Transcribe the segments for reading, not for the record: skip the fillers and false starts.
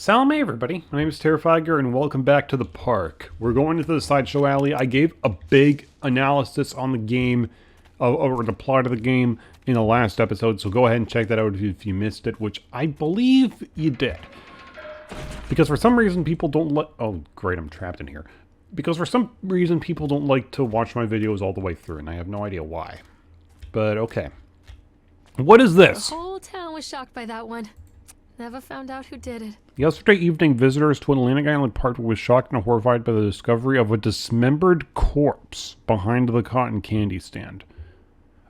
Salome everybody, my name is Terrifiger and welcome back to the park. We're going into the sideshow alley. I gave a big analysis on the game, or the plot of the game in the last episode, so go ahead and check that out if you missed it, which I believe you did. Because for some reason people don't like... Oh great, I'm trapped in here. Because for some reason people don't like to watch my videos all the way through, and I have no idea why. But okay. What is this? The whole town was shocked by that one. Never found out who did it. Yesterday evening, visitors to Atlantic Island Park were shocked and horrified by the discovery of a dismembered corpse behind the cotton candy stand.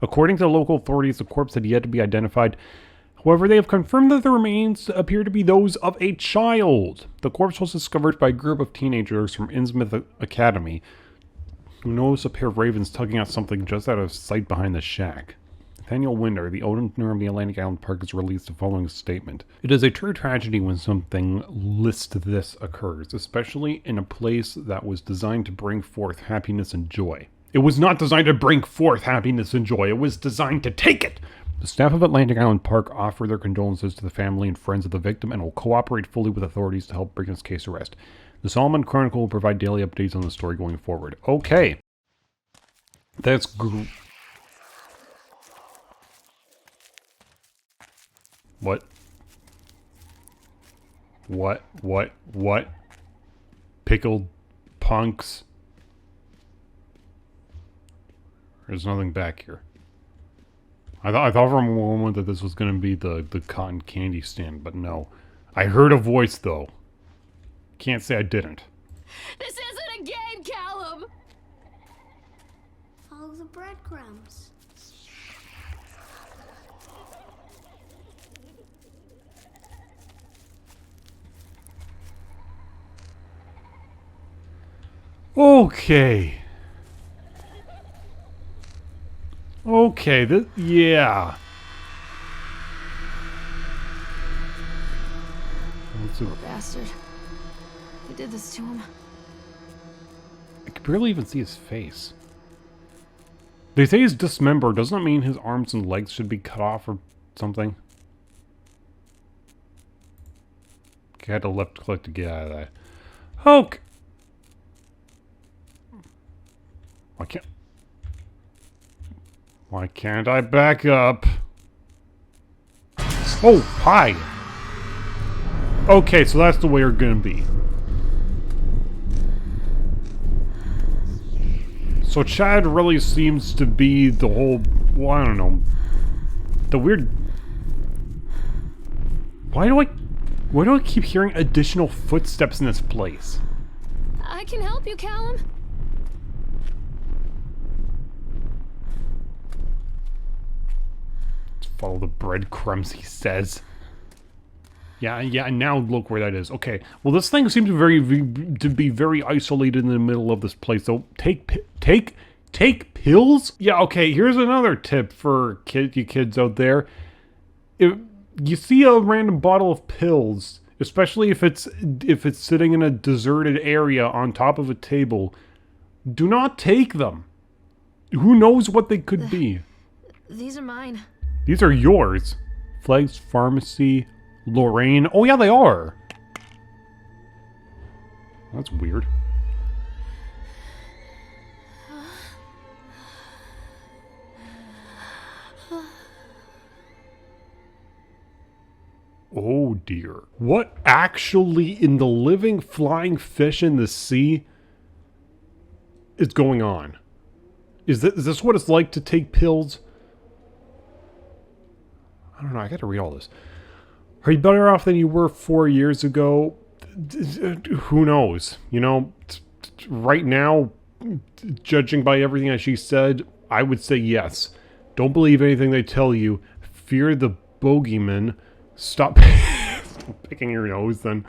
According to local authorities, the corpse had yet to be identified. However, they have confirmed that the remains appear to be those of a child. The corpse was discovered by a group of teenagers from Innsmouth Academy, who noticed a pair of ravens tugging at something just out of sight behind the shack. Nathaniel Winder, the owner of the Atlantic Island Park, has released the following statement. It is a true tragedy when something list this occurs, especially in a place that was designed to bring forth happiness and joy. It was not designed to bring forth happiness and joy, it was designed to take it! The staff of Atlantic Island Park offer their condolences to the family and friends of the victim and will cooperate fully with authorities to help bring this case to rest. The Solomon Chronicle will provide daily updates on the story going forward. Okay. That's great. What? What? Pickled punks? There's nothing back here. I thought for a moment that this was going to be the cotton candy stand, but no. I heard a voice, though. Can't say I didn't. This isn't a game, Callum! Follow the breadcrumbs. Okay. Okay, yeah. Poor bastard. Who did this to him? I can barely even see his face. They say he's dismembered. Doesn't that mean his arms and legs should be cut off or something? Okay, I had to left click to get out of that. Okay. Why can't I back up? Oh, hi! Okay, so that's the way you're gonna be. So Chad really seems to be the whole... Well, I don't know. The weird... Why do I keep hearing additional footsteps in this place? I can help you, Callum. Follow the breadcrumbs, he says. Yeah, now look where that is. Okay, well this thing seems to be very isolated in the middle of this place. So take pills? Yeah, okay, here's another tip for you kids out there. If you see a random bottle of pills, especially if it's sitting in a deserted area on top of a table, do not take them. Who knows what they could be? These are mine. These are yours. Flags Pharmacy, Lorraine. Oh yeah, they are. That's weird. Oh dear. What actually in the living flying fish in the sea is going on? Is this what it's like to take pills? I don't know, I gotta read all this. Are you better off than you were 4 years ago? Who knows? You know, right now, judging by everything that she said, I would say yes. Don't believe anything they tell you. Fear the bogeyman. Stop picking your nose, then.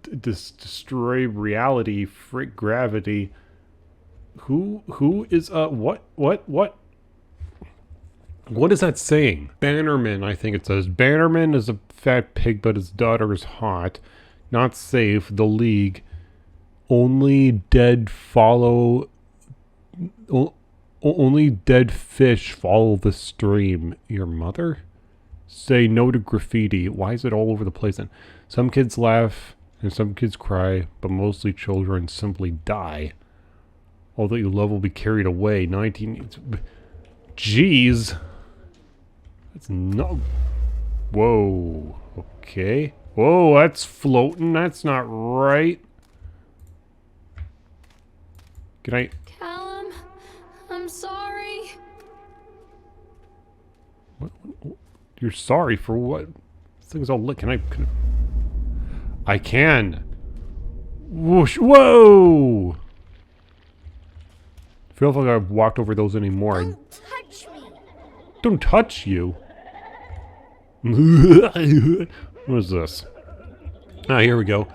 Destroy reality. Frick gravity. Who is, what? What is that saying? Bannerman, I think it says. Bannerman is a fat pig, but his daughter is hot. Not safe. The League. Only dead follow... Only dead fish follow the stream. Your mother? Say no to graffiti. Why is it all over the place? And some kids laugh and some kids cry, but mostly children simply die. All that you love will be carried away. 19... Jeez. That's no... Whoa. Okay. Whoa, that's floating. That's not right. Can I... Callum, I'm sorry. What? You're sorry for what? This thing's all lit. Can I can. Whoosh. Whoa! I feel like I've walked over those anymore. Don't touch me. Don't touch you. What is this? Ah, here we go.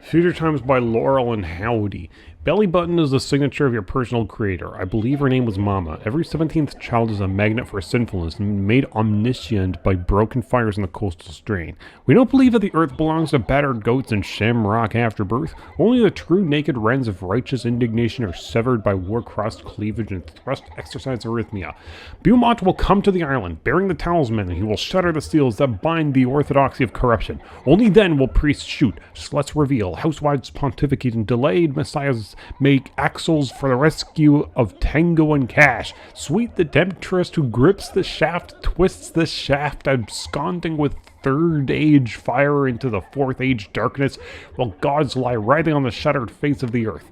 Future Times by Laurel and Howdy. Belly button is the signature of your personal creator. I believe her name was Mama. Every 17th child is a magnet for sinfulness, made omniscient by broken fires in the coastal strain. We don't believe that the earth belongs to battered goats and shamrock after birth. Only the true naked wrens of righteous indignation are severed by war-crossed cleavage and thrust exercise arrhythmia. Beaumont will come to the island, bearing the talisman, and he will shatter the seals that bind the orthodoxy of corruption. Only then will priests shoot, sluts reveal, housewives pontificate, and delayed messiahs make axles for the rescue of Tango and Cash. Sweet the temptress who grips the shaft, twists the shaft, absconding with third age fire into the fourth age darkness, while gods lie writhing on the shattered face of the earth.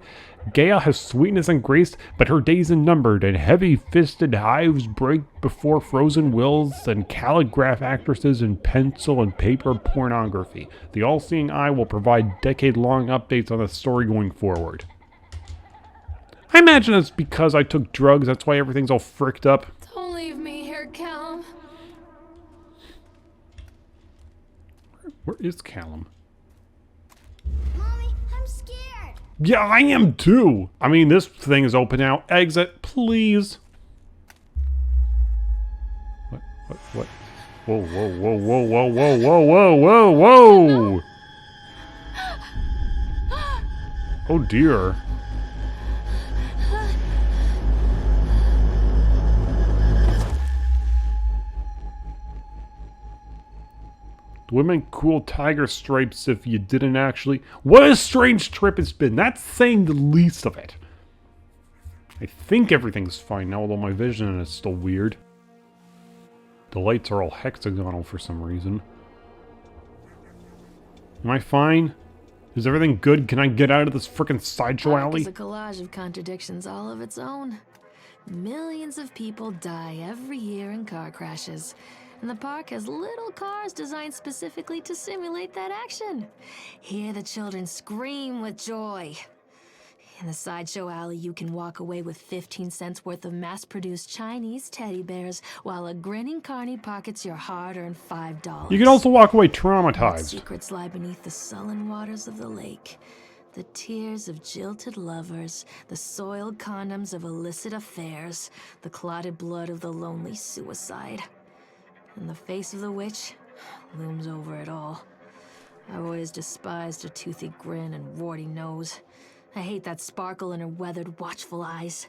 Gaia has sweetness and grace, but her days are numbered, and heavy-fisted hives break before frozen wills, and calligraph actresses in pencil and paper pornography. The all-seeing eye will provide decade-long updates on the story going forward. I imagine it's because I took drugs, that's why everything's all fricked up. Don't leave me here, Callum. Where is Callum? Mommy, I'm scared. Yeah, I am too! I mean, this thing is open now. Exit, please! What? Whoa, whoa, whoa, whoa, whoa, whoa, whoa, whoa, whoa, whoa! Oh dear. The women cool tiger stripes if you didn't actually... What a strange trip it's been. That's saying the least of it. I think everything's fine now, although my vision is still weird. The lights are all hexagonal for some reason. Am I fine? Is everything good? Can I get out of this frickin' sideshow alley? It's a collage of contradictions all of its own. Millions of people die every year in car crashes. And the park has little cars designed specifically to simulate that action. Hear the children scream with joy. In the sideshow alley, you can walk away with 15 cents worth of mass-produced Chinese teddy bears, while a grinning carny pockets your hard-earned $5. You can also walk away What traumatized. secrets lie beneath the sullen waters of the lake? The tears of jilted lovers, the soiled condoms of illicit affairs, the clotted blood of the lonely suicide. And the face of the witch looms over it all. I've always despised her toothy grin and warty nose. I hate that sparkle in her weathered, watchful eyes.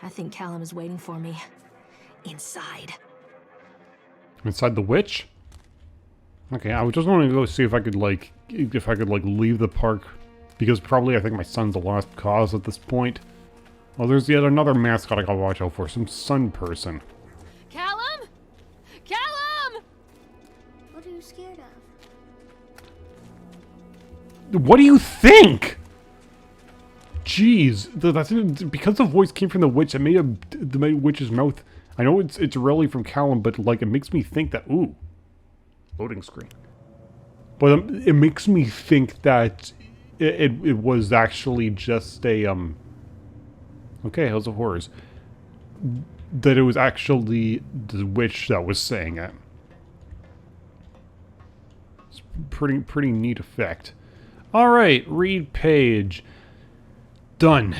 I think Callum is waiting for me. Inside. Inside the witch? Okay, I was just wanting to go see if I could leave the park. Because probably I think my son's a lost cause at this point. Oh, there's yet another mascot I gotta watch out for. Some sun person. Callum? Callum! What are you scared of? What do you think? Jeez, that's because the voice came from the witch. It made the witch's mouth. I know it's really from Callum, but like it makes me think that loading screen. But it makes me think that it was actually just a Okay, House of Horrors. That it was actually the witch that was saying it. It's pretty neat effect. All right, read page. Done.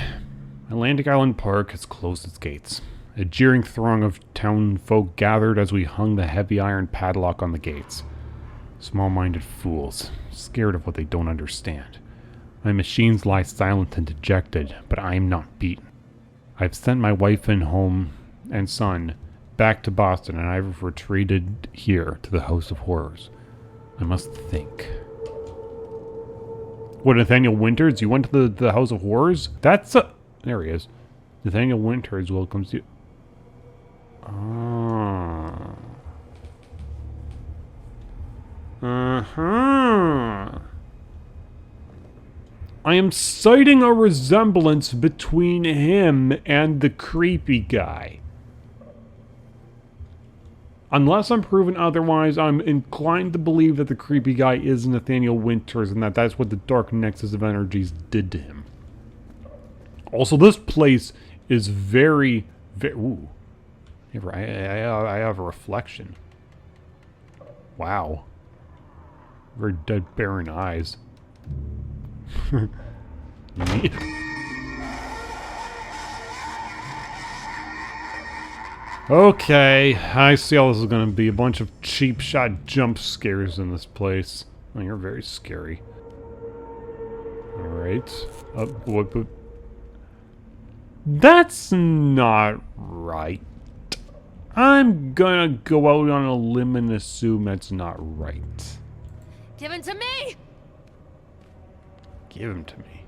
Atlantic Island Park has closed its gates. A jeering throng of town folk gathered as we hung the heavy iron padlock on the gates. Small-minded fools, scared of what they don't understand. My machines lie silent and dejected, but I am not beaten. I've sent my wife and home and son back to Boston, and I've retreated here to the House of Horrors. I must think. What, Nathaniel Winters? You went to the House of Horrors? That's a... There he is. Nathaniel Winters welcomes you. Ah. Uh-huh. I am citing a resemblance between him and the creepy guy. Unless I'm proven otherwise, I'm inclined to believe that the creepy guy is Nathaniel Winters and that that's what the Dark Nexus of Energies did to him. Also, this place is very, very... Ooh. I have a reflection. Wow. Very dead, barren eyes. Okay, I see how this is gonna be. A bunch of cheap shot jump scares in this place. Oh, you're very scary. Alright. What? That's not right. I'm gonna go out on a limb and assume that's not right. Give him to me! Give him to me.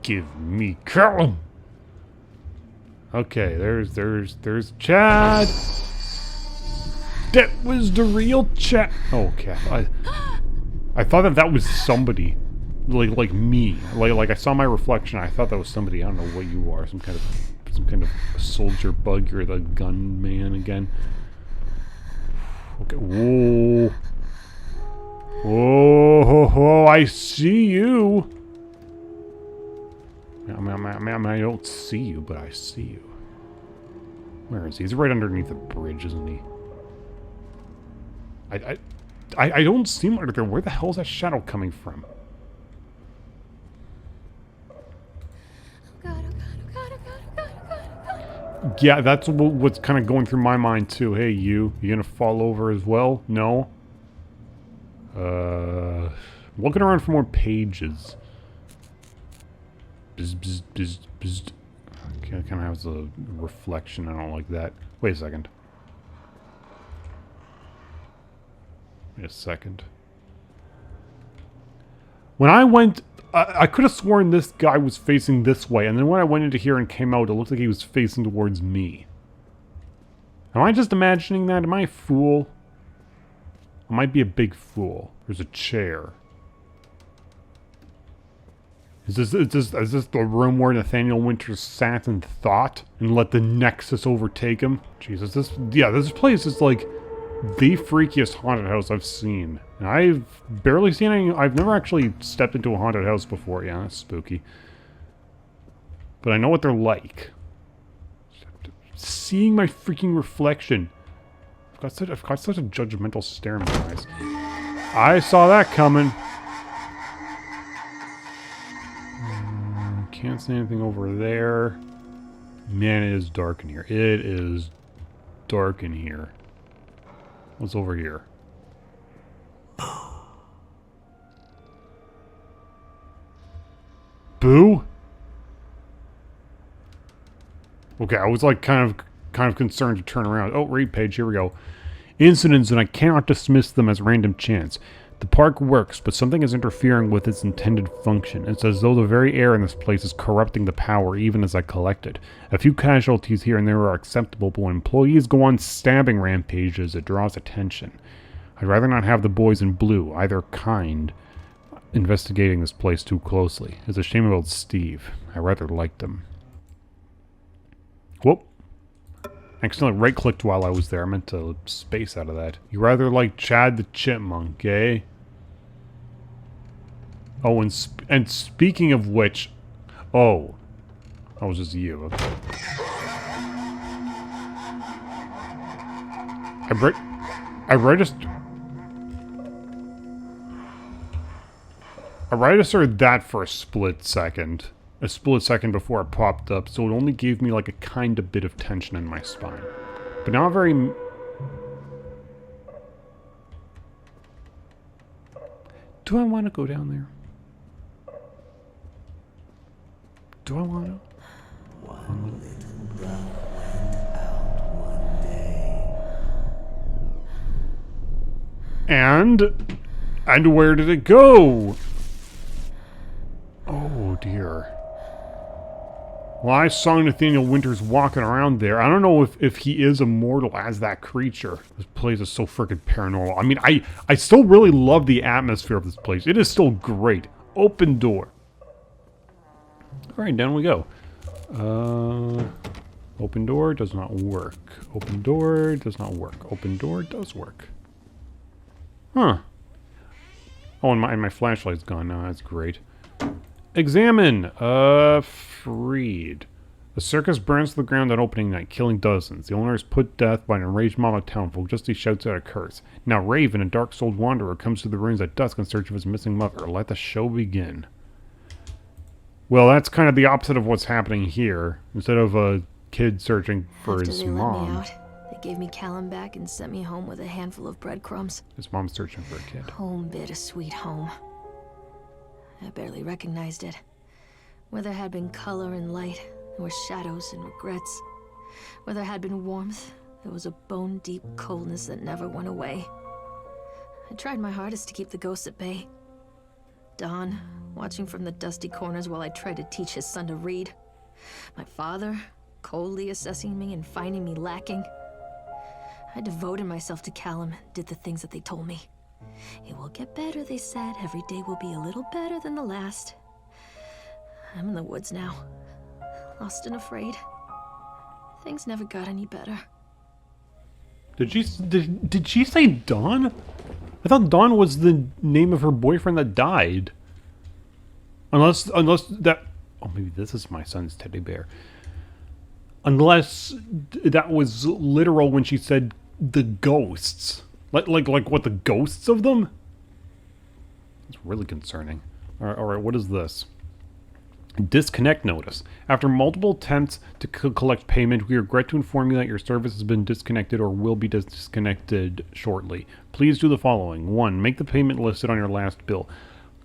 Give me Callum! Okay, there's Chad! That was the real Chad! Okay, I thought that was somebody. Like me. Like I saw my reflection, I thought that was somebody. I don't know what you are. Some kind of soldier bug. You're the gunman again. Okay, whoa. Whoa, I see you. I don't see you, but I see you. Where is he? He's right underneath the bridge, isn't he? I don't see him right there. Where the hell is that shadow coming from? Yeah, that's what's kind of going through my mind too. Hey, you gonna fall over as well? No? Looking around for more pages. Bzz. Okay, it kind of has a reflection. I don't like that. Wait a second. When I went... I could have sworn this guy was facing this way, and then when I went into here and came out, it looked like he was facing towards me. Am I just imagining that? Am I a fool? I might be a big fool. There's a chair. Is this the room where Nathaniel Winters sat and thought and let the Nexus overtake him? Jesus, this place is like the freakiest haunted house I've seen. And I've barely seen any. I've never actually stepped into a haunted house before. Yeah, that's spooky. But I know what they're like. Seeing my freaking reflection. I've got such a judgmental stare in my eyes. I saw that coming. Can't see anything over there. Man, it is dark in here. It is dark in here. What's over here? Boo? Okay, I was like kind of concerned to turn around. Oh, read page, here we go. Incidents, and I cannot dismiss them as random chance. The park works, but something is interfering with its intended function. It's as though the very air in this place is corrupting the power even as I collect it. A few casualties here and there are acceptable, but when employees go on stabbing rampages, it draws attention. I'd rather not have the boys in blue, either kind, investigating this place too closely. It's a shame about Steve. I rather liked him. Whoop. I accidentally right-clicked while I was there. I meant to space out of that. You rather like Chad the Chipmunk, eh? Oh, and speaking of which... Oh. That was just you. Okay. I registered that for a split second. A split second before it popped up, so it only gave me like a kind of bit of tension in my spine. But not very... Do I want to go down there? Do I want to? And where did it go? Oh dear. Well, I saw Nathaniel Winters walking around there. I don't know if he is immortal as that creature. This place is so freaking paranormal. I mean, I still really love the atmosphere of this place. It is still great. Open door. Alright, down we go. Open door does not work. Open door does not work. Open door does work. Huh. Oh, and my flashlight's gone now. That's great. Examine. Freed. The circus burns to the ground on opening night, killing dozens. The owner is put to death by an enraged mob of townfolk just as he shouts out a curse. Now Raven, a dark-souled wanderer, comes to the ruins at dusk in search of his missing mother. Let the show begin. Well, that's kind of the opposite of what's happening here. Instead of a kid searching for After his they let me mom. out, they gave me Callum back and sent me home with a handful of breadcrumbs. His mom's searching for a kid. Home, bittersweet home. I barely recognized it. Where there had been color and light, there were shadows and regrets. Where there had been warmth, there was a bone-deep coldness that never went away. I tried my hardest to keep the ghosts at bay. Don, watching from the dusty corners while I tried to teach his son to read. My father, coldly assessing me and finding me lacking. I devoted myself to Callum and did the things that they told me. It will get better, they said. Every day will be a little better than the last. I'm in the woods now, lost and afraid. Things never got any better. Did she say Dawn? I thought Dawn was the name of her boyfriend that died. Unless that... Oh, maybe this is my son's teddy bear. Unless that was literal when she said the ghosts. Like what, the ghosts of them? It's really concerning. Alright, what is this? Disconnect notice. After multiple attempts to collect payment, we regret to inform you that your service has been disconnected or will be disconnected shortly. Please do the following. 1. Make the payment listed on your last bill.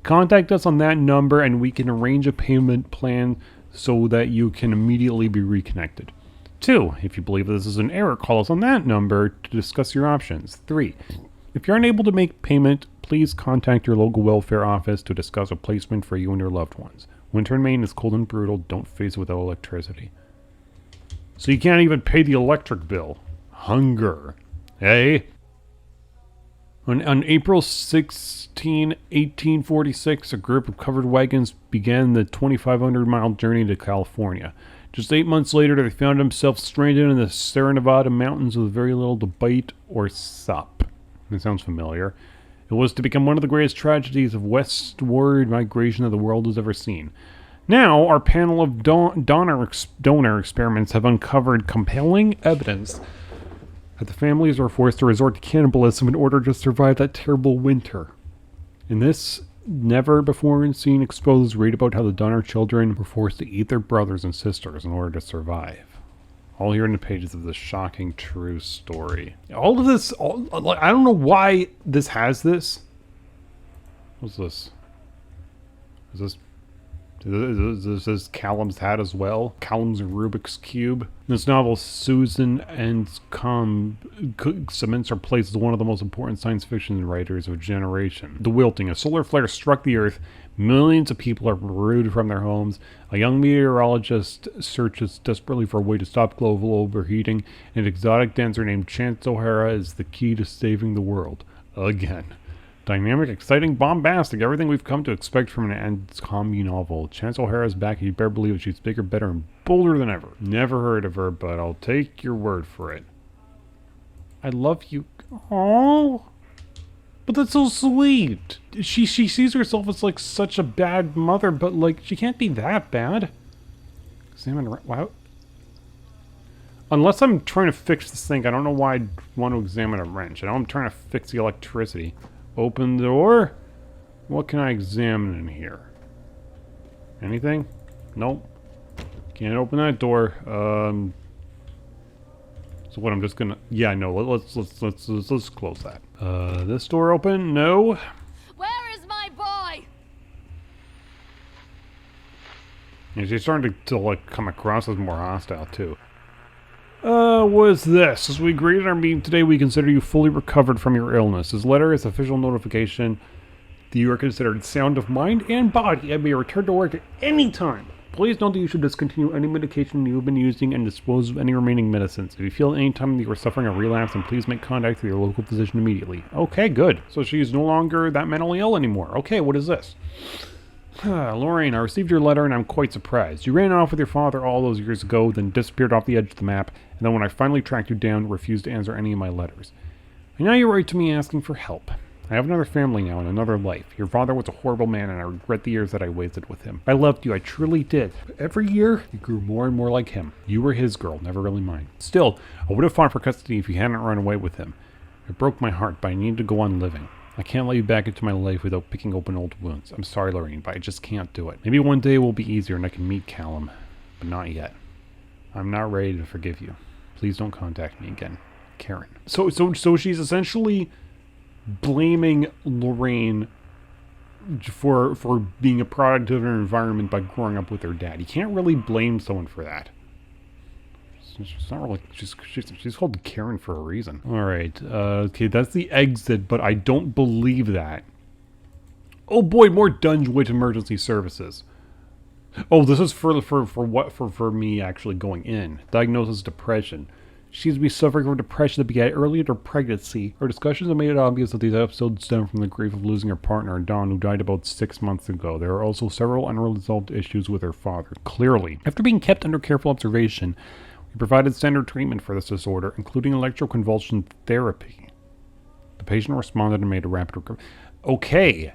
Contact us on that number and we can arrange a payment plan so that you can immediately be reconnected. 2. If you believe this is an error, call us on that number to discuss your options. 3. If you're unable to make payment, please contact your local welfare office to discuss a placement for you and your loved ones. Winter in Maine is cold and brutal. Don't face it without electricity. So you can't even pay the electric bill. Hunger. Hey? On April 16, 1846, a group of covered wagons began the 2,500-mile journey to California. Just 8 months later, they found themselves stranded in the Sierra Nevada mountains with very little to bite or sup. That sounds familiar. It was to become one of the greatest tragedies of westward migration that the world has ever seen. Now, our panel of donor experiments have uncovered compelling evidence that the families were forced to resort to cannibalism in order to survive that terrible winter. In this never-before-seen exposed read about how the Donner children were forced to eat their brothers and sisters in order to survive. All here in the pages of this shocking true story. All of this, I don't know why this has this. What's this? Is this Callum's hat as well? Callum's Rubik's Cube. In this novel, Susan Anscombe cements her place as one of the most important science fiction writers of a generation. The wilting. A solar flare struck the Earth. Millions of people are uprooted from their homes. A young meteorologist searches desperately for a way to stop global overheating. An exotic dancer named Chance O'Hara is the key to saving the world. Again. Dynamic, exciting, bombastic, everything we've come to expect from an Anscombe novel. Chance O'Hara's back, you better believe it. She's bigger, better, and bolder than ever. Never heard of her, but I'll take your word for it. I love you. Oh, but that's so sweet. She sees herself as like such a bad mother, but like she can't be that bad. Examine. Wow. Unless I'm trying to fix this thing, I don't know why I'd want to examine a wrench. I know I'm trying to fix the electricity. Open the door. What can I examine in here? Anything? Nope. Can't open that door. So what? I'm just gonna. Yeah, no. Let's close that. This door open? No. Where is my boy? And she's starting to like come across as more hostile too. What is this? As we agreed at our meeting today, we consider you fully recovered from your illness. This letter is official notification that you are considered sound of mind and body and may return to work at any time. Please note that you should discontinue any medication you have been using and dispose of any remaining medicines. If you feel at any time that you are suffering a relapse, then please make contact with your local physician immediately. Okay, good. So she's no longer that mentally ill anymore. Okay, what is this? Lorraine, I received your letter and I'm quite surprised. You ran off with your father all those years ago, then disappeared off the edge of the map, and then when I finally tracked you down, refused to answer any of my letters. And now you write to me asking for help. I have another family now and another life. Your father was a horrible man and I regret the years that I wasted with him. I loved you, I truly did. But every year, you grew more and more like him. You were his girl, never really mine. Still, I would have fought for custody if you hadn't run away with him. It broke my heart, but I need to go on living. I can't let you back into my life without picking open old wounds. I'm sorry, Lorraine, but I just can't do it. Maybe one day will be easier and I can meet Callum, but not yet. I'm not ready to forgive you. Please don't contact me again. Karen. So she's essentially blaming Lorraine for being a product of her environment by growing up with her dad. You can't really blame someone for that. She's not really. She's called Karen for a reason. All right. Okay, that's the exit, but I don't believe that. Oh boy, more Dungeon emergency services. Oh, this is for what for me actually going in. Diagnosis depression. She seems to be suffering from depression that began early in her pregnancy. Our discussions have made it obvious that these episodes stem from the grief of losing her partner, Dawn, who died about 6 months ago. There are also several unresolved issues with her father. Clearly, after being kept under careful observation, we provided standard treatment for this disorder, including electroconvulsion therapy. The patient responded and made a rapid recovery. Okay.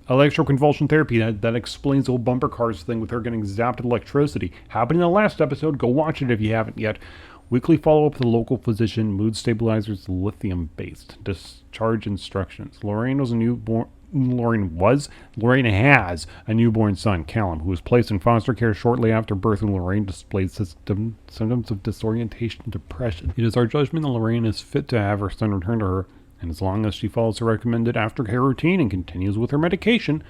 Electroconvulsion therapy, that explains the whole bumper cars thing with her getting zapped with electricity. Happened in the last episode. Go watch it if you haven't yet. Weekly follow-up with the local physician. Mood stabilizers, lithium-based. Discharge instructions. Lorraine has a newborn son, Callum, who was placed in foster care shortly after birth, and Lorraine displayed symptoms of disorientation and depression. It is our judgment that Lorraine is fit to have her son return to her, and as long as she follows the recommended aftercare routine and continues with her medication,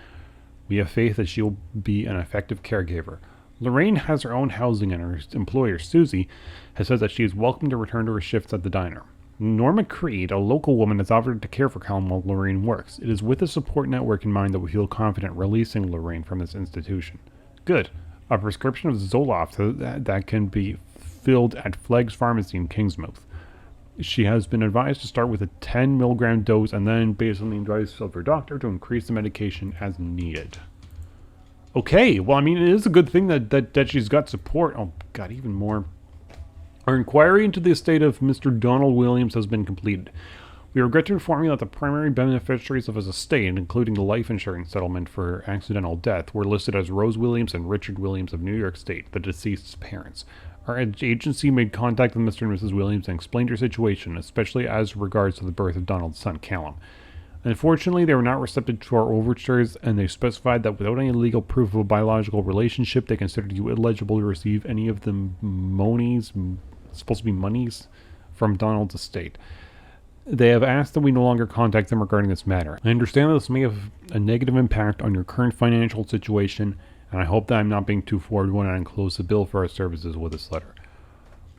we have faith that she will be an effective caregiver. Lorraine has her own housing, and her employer, Susie, has said that she is welcome to return to her shifts at the diner. Norma Creed, a local woman, has offered to care for Callum while Lorraine works. It is with a support network in mind that we feel confident releasing Lorraine from this institution. Good. A prescription of Zoloft that can be filled at Flegg's Pharmacy in Kingsmouth. She has been advised to start with a 10 milligram dose and then, based on the advice of her doctor, to increase the medication as needed. Okay, well, I mean, it is a good thing that she's got support. Oh, God, even more. Our inquiry into the estate of Mr. Donald Williams has been completed. We regret to inform you that the primary beneficiaries of his estate, including the life insurance settlement for accidental death, were listed as Rose Williams and Richard Williams of New York State, the deceased's parents. Our agency made contact with Mr. and Mrs. Williams and explained your situation, especially as regards to the birth of Donald's son, Callum. Unfortunately, they were not receptive to our overtures, and they specified that without any legal proof of a biological relationship, they considered you ineligible to receive any of the monies, supposed to be monies, from Donald's estate. They have asked that we no longer contact them regarding this matter. I understand that this may have a negative impact on your current financial situation, and I hope that I'm not being too forward when I enclose the bill for our services with this letter.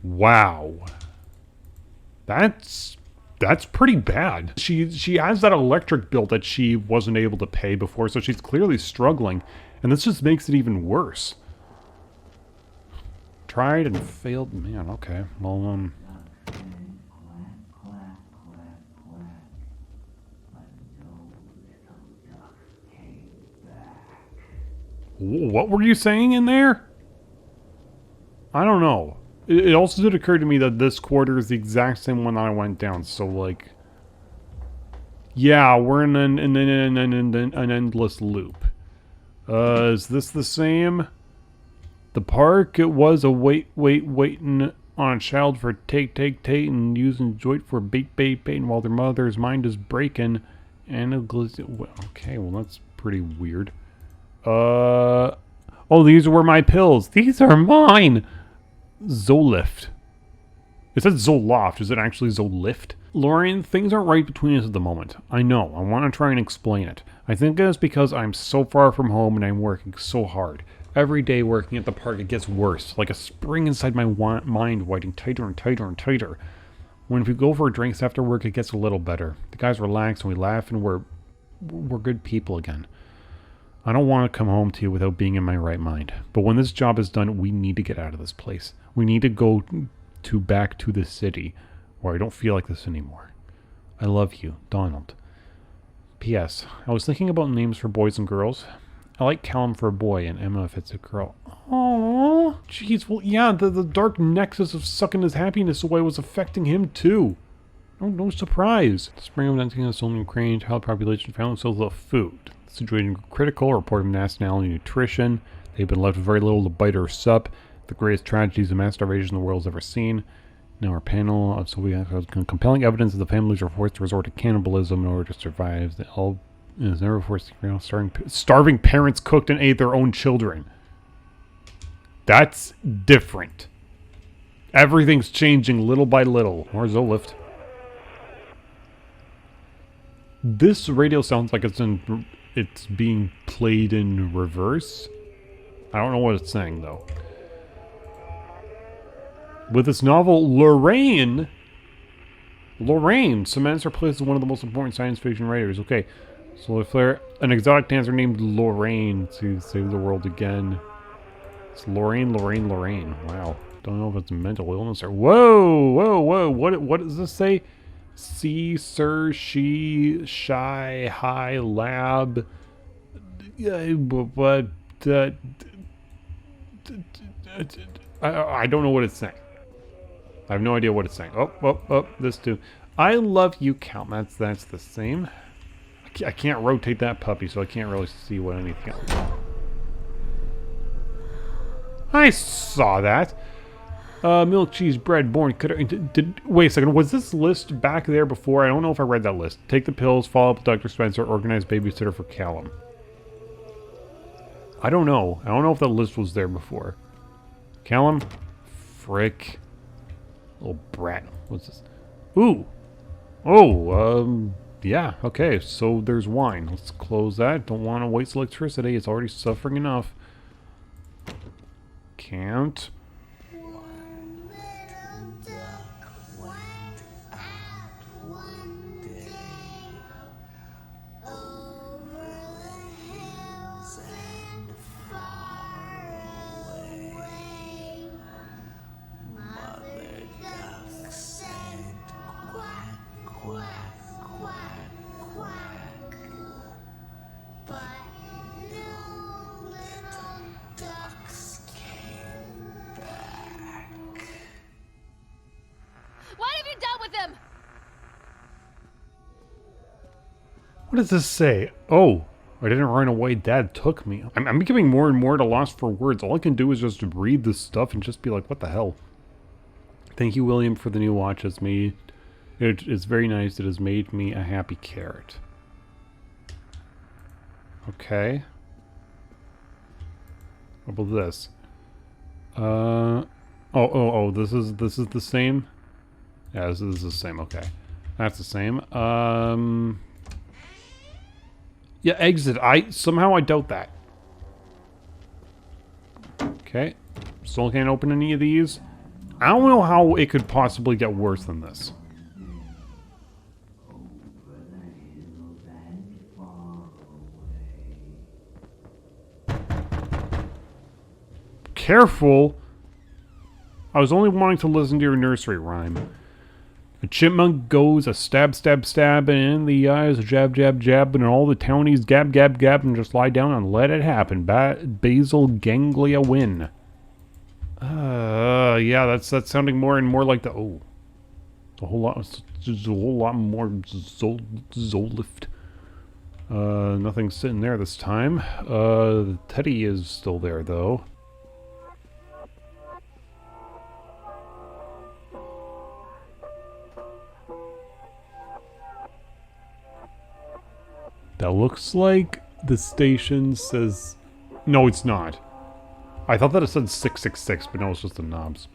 Wow. That's pretty bad. She has that electric bill that she wasn't able to pay before, so she's clearly struggling, and this just makes it even worse. Tried and failed. Man, okay. Well, what were you saying in there? I don't know. It also did occur to me that this quarter is the exact same one that I went down. So, like, yeah, we're in an endless loop. Is this the same? The park, it was a waiting on a child for take, and using joint for bait, and while their mother's mind is breaking. And okay, well, that's pretty weird. Oh, these were my pills. These are mine. Zolift. It says Zoloft. Is it actually Zolift? Lorraine, things aren't right between us at the moment. I know. I want to try and explain it. I think it's because I'm so far from home and I'm working so hard. Every day working at the park, it gets worse. Like a spring inside my mind widening tighter and tighter and tighter. When we go for drinks after work, it gets a little better. The guys relax and we laugh and we're good people again. I don't want to come home to you without being in my right mind. But when this job is done, we need to get out of this place. We need to go back to the city where I don't feel like this anymore. I love you, Donald. P.S. I was thinking about names for boys and girls. I like Callum for a boy and Emma if it's a girl. Oh, jeez. Well, yeah, the dark nexus of sucking his happiness away was affecting him too. No surprise. The spring of 19 in Ukraine, child population found themselves without food. The situation critical, report of nationality nutrition. They've been left with very little to bite or sup. The greatest tragedies of mass starvation the world's ever seen. Now our panel of compelling evidence that the families are forced to resort to cannibalism in order to survive. They all is never forced to starving parents cooked and ate their own children. That's different. Everything's changing little by little. More Zolift. This radio sounds like it's being played in reverse. I don't know what it's saying though. With this novel, Lorraine cements her place as one of the most important science fiction writers. Okay, so if there an exotic dancer named Lorraine to save the world again. It's Lorraine. Wow. Don't know if it's a mental illness or whoa. What does this say? See, sir, she, shy, high, lab. But I don't know what it's saying. I have no idea what it's saying. Oh, this too. I love you, Cal. That's the same. I can't rotate that puppy, so I can't really see what anything else. I saw that. Milk, cheese, bread, born. Wait a second. Was this list back there before? I don't know if I read that list. Take the pills, follow up with Dr. Spencer, organize babysitter for Callum. I don't know. I don't know if that list was there before. Callum? Frick. Little brat. What's this? Ooh. Oh, yeah. Okay, so there's wine. Let's close that. Don't want to waste electricity. It's already suffering enough. Can't. What does this say? Oh, I didn't run away. Dad took me. I'm becoming more and more at a loss for words. All I can do is just read this stuff and just be like, what the hell? Thank you, William, for the new watch. It's very nice. It has made me a happy carrot. Okay. What about this? Oh, this is the same? Yeah, this is the same. Okay. That's the same. Yeah, exit. Somehow I doubt that. Okay. Still can't open any of these. I don't know how it could possibly get worse than this. Careful. I was only wanting to listen to your nursery rhyme. A chipmunk goes a stab, and in the eyes, a jab, and all the townies gab, and just lie down and let it happen. Basal ganglia win. Yeah, that's sounding more and more like the a whole lot more Zolift. Nothing's sitting there this time. The Teddy is still there though. That looks like the station says... No, it's not. I thought that it said 666, but no, it's just the knobs.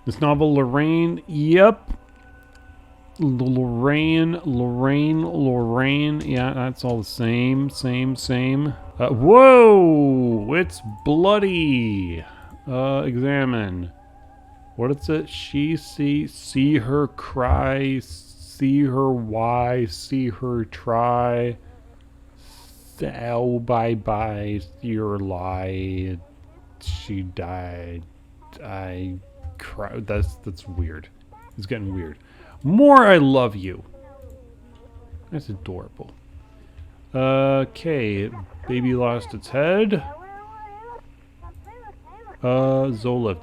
This novel, Lorraine... Yep. Lorraine. Yeah, that's all the same. Whoa! It's bloody. Examine. What is it? She see her cry, see her why, see her try. Oh, bye, see her lie. She died. I cry. That's weird. It's getting weird. More I love you. That's adorable. Okay, baby lost its head. Zola.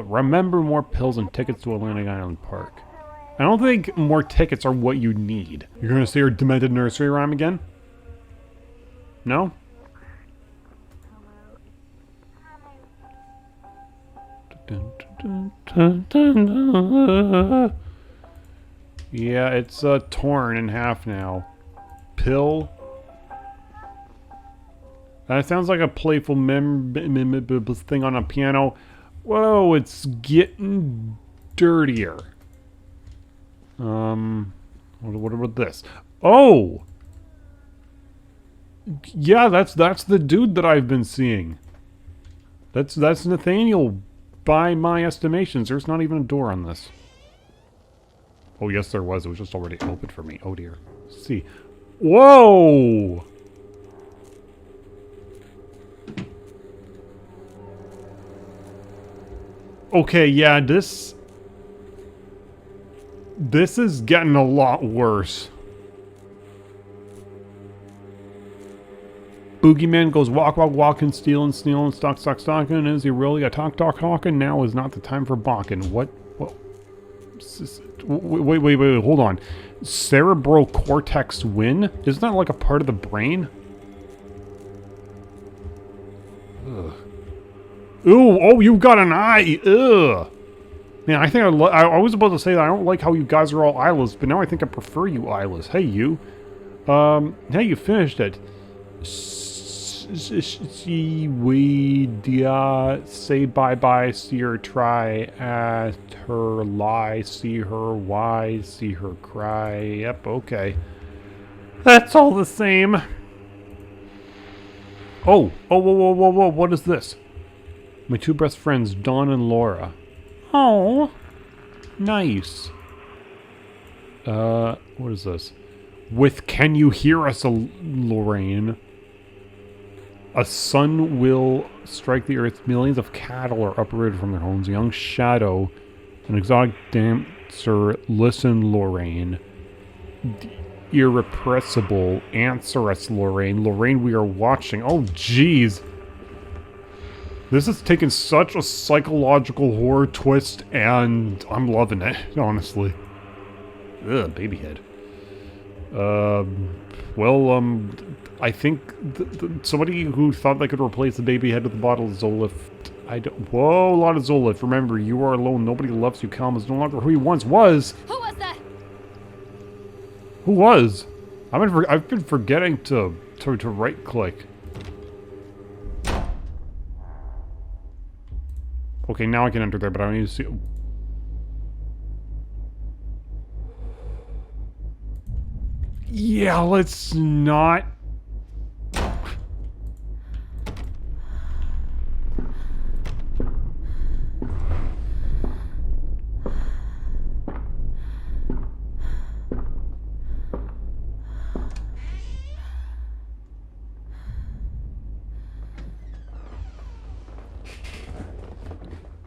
Remember more pills and tickets to Atlantic Island Park. I don't think more tickets are what you need. You're gonna say your demented nursery rhyme again? No? Yeah, it's torn in half now. Pill. That sounds like a playful thing on a piano. Whoa, it's getting dirtier. What about this? Oh! Yeah, that's the dude that I've been seeing. That's Nathaniel, by my estimations. There's not even a door on this. Oh, yes, there was. It was just already open for me. Oh, dear. Let's see. Whoa! Okay, yeah, this is getting a lot worse. Boogeyman goes walking, stealing, stalking. Is he really a talking? Now is not the time for balking. What? Wait, hold on. Cerebral cortex win? Isn't that like a part of the brain? Ugh. Ooh, oh, you've got an eye. Ugh. Man, I think I was about to say that I don't like how you guys are all eyeless, but now I think I prefer you eyeless. Hey, you. Hey, you finished it. Say bye-bye, see her try, at her lie, see her why, see her cry. Yep, okay. That's all the same. Oh, whoa, what is this? My two best friends, Dawn and Laura. Oh, nice. What is this? With Can You Hear Us, Lorraine? A sun will strike the earth. Millions of cattle are uprooted from their homes. A young shadow, an exotic dancer. Listen, Lorraine. Irrepressible. Answer us, Lorraine. Lorraine, we are watching. Oh, jeez. This has taken such a psychological horror twist, and I'm loving it, honestly. Ugh, baby head. I think somebody who thought they could replace the baby head with a bottle of Zolif. Whoa, a lot of Zolif. Remember, you are alone. Nobody loves you. Calm is no longer who he once was. Who was that? Who was? I've been forgetting to right click. Okay, now I can enter there, but I need to see. Yeah, let's not.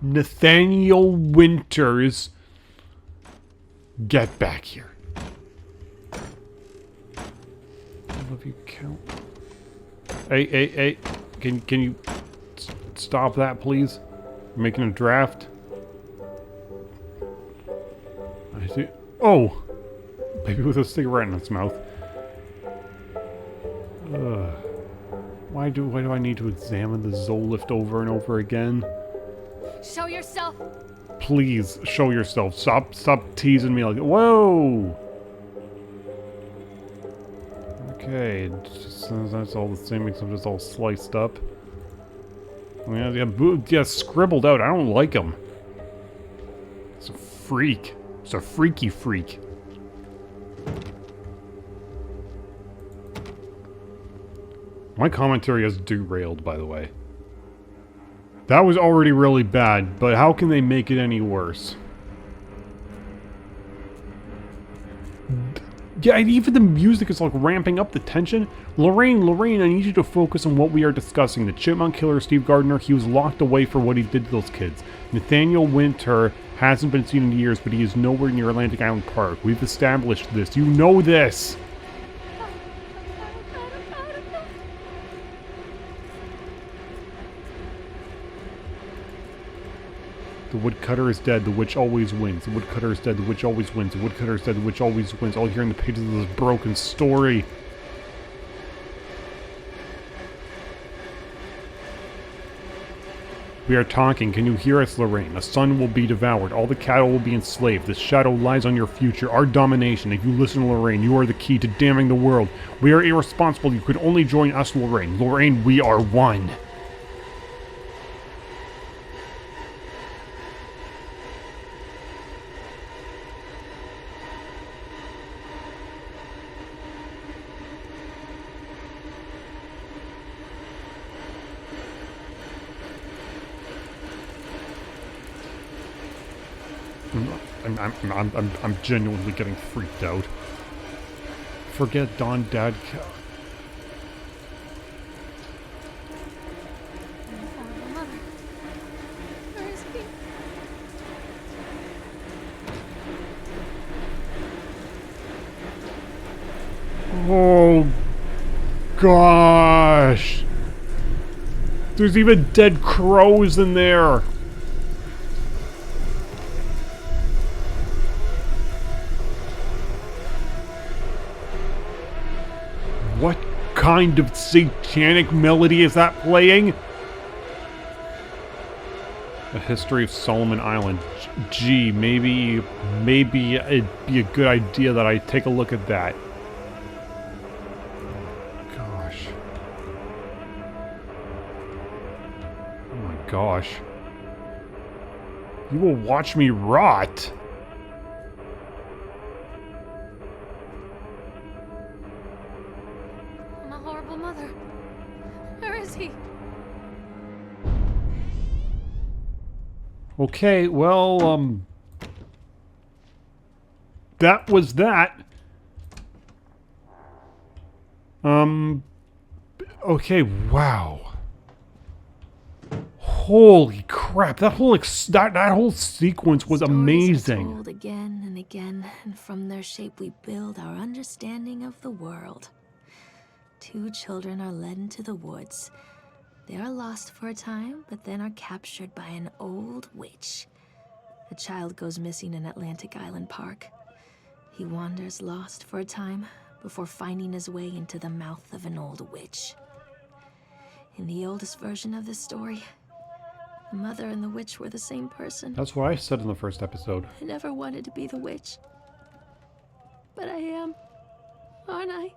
Nathaniel Winters, get back here. I love you, Count. Hey, can you stop that, please? You're making a draft. I see. Oh, baby with a cigarette in its mouth. Why do I need to examine the Zolift over and over again? Show yourself. Please show yourself. Stop teasing me like. Whoa. Okay, that's all the same except it's all sliced up. Yeah, scribbled out. I don't like him. It's a freak. It's a freaky freak. My commentary has derailed, by the way. That was already really bad, but how can they make it any worse? Yeah, and even the music is like ramping up the tension. Lorraine, I need you to focus on what we are discussing. The chipmunk killer, Steve Gardner, he was locked away for what he did to those kids. Nathaniel Winter hasn't been seen in years, but he is nowhere near Atlantic Island Park. We've established this. You know this! The woodcutter is dead, the witch always wins. The woodcutter is dead, the witch always wins. The woodcutter is dead, the witch always wins. All here in the pages of this broken story. We are talking. Can you hear us, Lorraine? A son will be devoured. All the cattle will be enslaved. The shadow lies on your future. Our domination. If you listen to Lorraine, you are the key to damning the world. We are irresponsible. You could only join us, Lorraine. Lorraine, we are one. I'm genuinely getting freaked out. Forget Don Dad. Oh gosh! There's even dead crows in there. What kind of satanic melody is that playing? A History of Solomon Island. Gee, maybe it'd be a good idea that I take a look at that. Gosh. Oh my gosh. You will watch me rot. Mother. Where is he? Okay, well, that was that. Okay, wow. Holy crap, that whole that whole sequence was amazing. Stories are told again and again, and from their shape we build our understanding of the world. 2 children are led into the woods. They are lost for a time, but then are captured by an old witch. A child goes missing in Atlantic Island Park. He wanders lost for a time before finding his way into the mouth of an old witch. In the oldest version of this story, the mother and the witch were the same person. That's what I said in the first episode. I never wanted to be the witch. But I am, aren't I?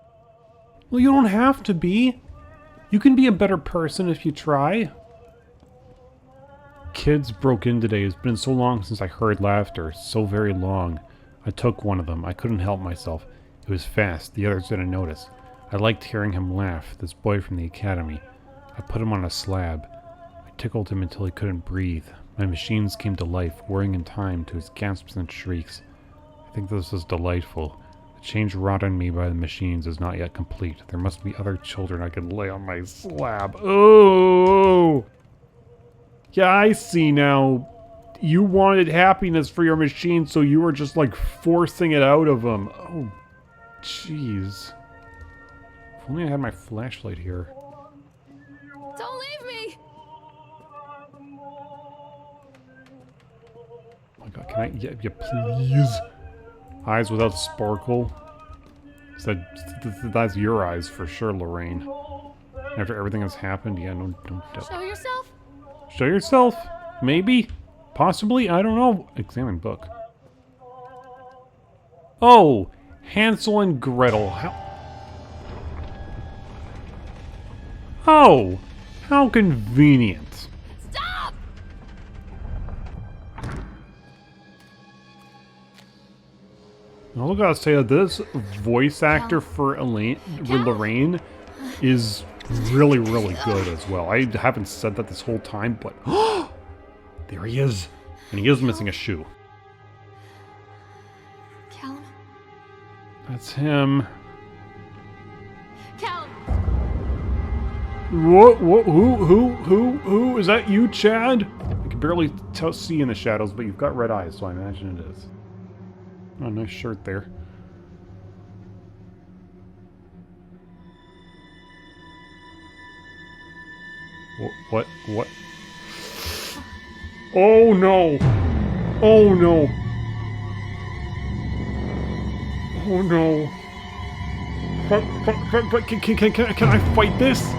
Well, you don't have to be. You can be a better person if you try. Kids broke in today. It's been so long since I heard laughter. So very long. I took one of them. I couldn't help myself. It was fast. The others didn't notice. I liked hearing him laugh, this boy from the academy. I put him on a slab. I tickled him until he couldn't breathe. My machines came to life, whirring in time to his gasps and shrieks. I think this was delightful. The change wrought on me by the machines is not yet complete. There must be other children I could lay on my slab. Oh! Yeah, I see now. You wanted happiness for your machine, so you were just like forcing it out of them. Oh, jeez. If only I had my flashlight here. Don't leave me! Oh my god, can I? Yeah, please. Eyes without sparkle. That's your eyes for sure, Lorraine. After everything that's happened, yeah, no doubt. Show yourself? Show yourself? Maybe? Possibly? I don't know. Examine book. Oh! Hansel and Gretel. Oh! How convenient. Stop! I also gotta say that this voice actor for Lorraine is really, really good as well. I haven't said that this whole time, but there he is. And he is missing a shoe. Callum? That's him. Callum! What? Who? Is that you, Chad? I can barely see in the shadows, but you've got red eyes, so I imagine it is. Oh, nice shirt there. What? Oh no! Oh no! Oh no! Can I fight this?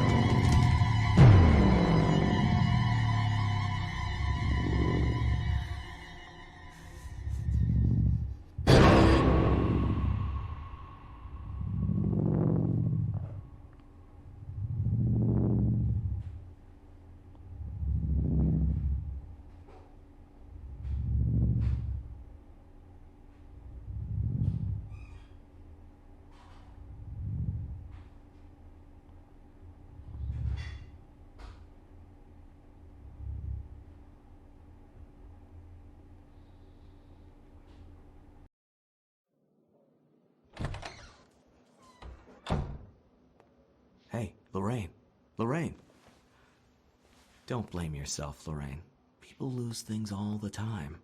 Hey, Lorraine. Lorraine. Don't blame yourself, Lorraine. People lose things all the time.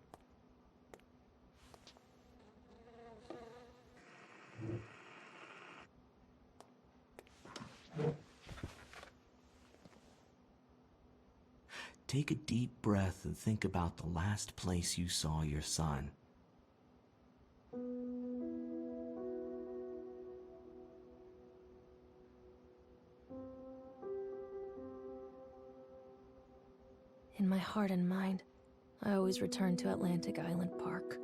Take a deep breath and think about the last place you saw your son. In my heart and mind, I always return to Atlantic Island Park.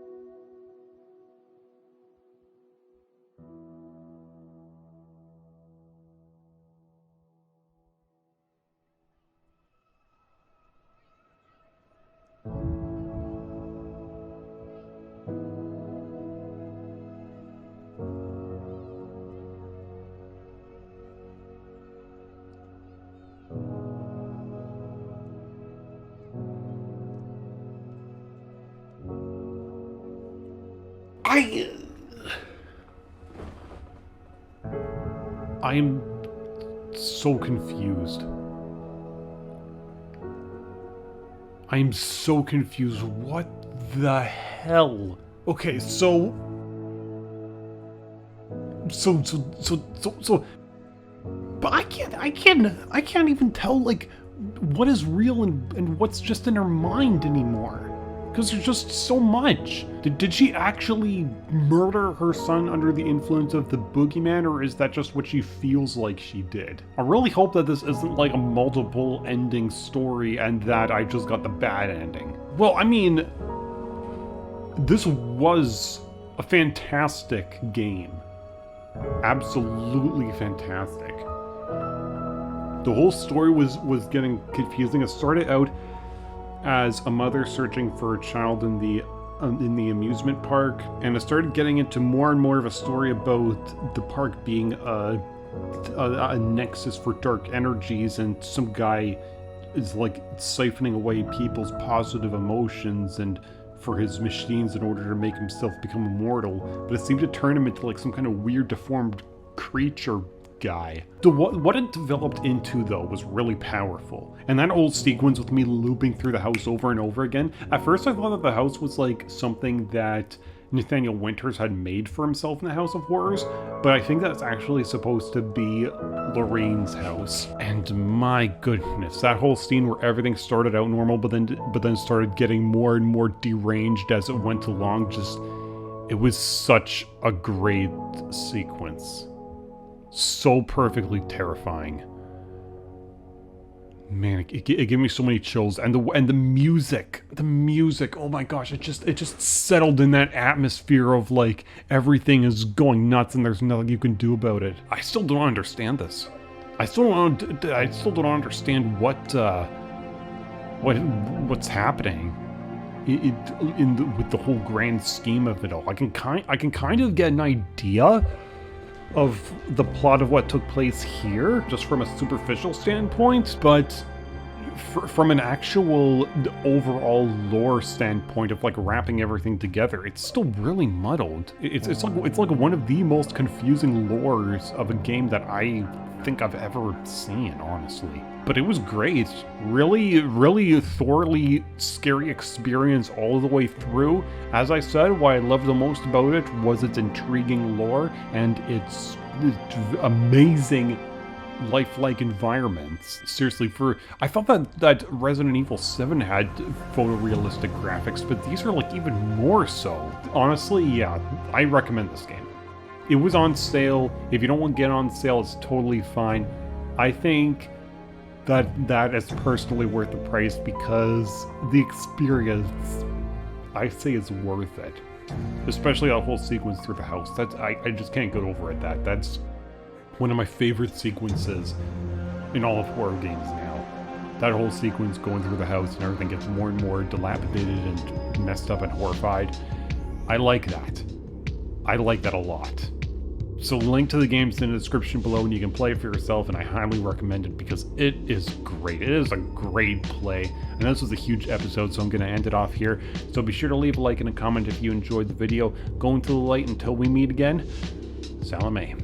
I am so confused. I am so confused. What the hell? Okay, so but I can't even tell like what is real and what's just in her mind anymore. Because there's just so much. Did she actually murder her son under the influence of the boogeyman, or is that just what she feels like she did? I really hope that this isn't like a multiple ending story and that I just got the bad ending. Well, I mean, this was a fantastic game. Absolutely fantastic. The whole story was getting confusing. It started out as a mother searching for a child in the amusement park, and it started getting into more and more of a story about the park being a nexus for dark energies, and some guy is like siphoning away people's positive emotions and for his machines in order to make himself become immortal. But it seemed to turn him into like some kind of weird deformed creature guy. What it developed into, though, was really powerful. And that old sequence with me looping through the house over and over again, at first I thought that the house was like something that Nathaniel Winters had made for himself in the House of Horrors, but I think that's actually supposed to be Lorraine's house. And my goodness, that whole scene where everything started out normal but then started getting more and more deranged as it went along, it was such a great sequence. So perfectly terrifying. Man, it gave me so many chills, and the music, oh my gosh, it just settled in that atmosphere of like everything is going nuts and there's nothing you can do about it. I still don't understand this. I still don't understand what's happening with the whole grand scheme of it all. I can kind of get an idea of the plot of what took place here, just from a superficial standpoint, but from an actual overall lore standpoint of like wrapping everything together, it's still really muddled. It's like one of the most confusing lores of a game that I think I've ever seen, honestly. But it was great. Really thoroughly scary experience all the way through. As I said, what I loved the most about it was its intriguing lore and its amazing lifelike environments. Seriously, I thought that Resident Evil 7 had photorealistic graphics, but these are like even more so. Honestly, yeah, I recommend this game. It was on sale. If you don't want to get on sale, it's totally fine. I think that is personally worth the price because the experience, I say, is worth it. Especially that whole sequence through the house. I just can't get over it. That's one of my favorite sequences in all of horror games now. That whole sequence going through the house and everything gets more and more dilapidated and messed up and horrified. I like that. I like that a lot. So link to the game's in the description below and you can play it for yourself, and I highly recommend it because it is great. It is a great play. And this was a huge episode, so I'm going to end it off here. So be sure to leave a like and a comment if you enjoyed the video. Go into the light until we meet again. Salome.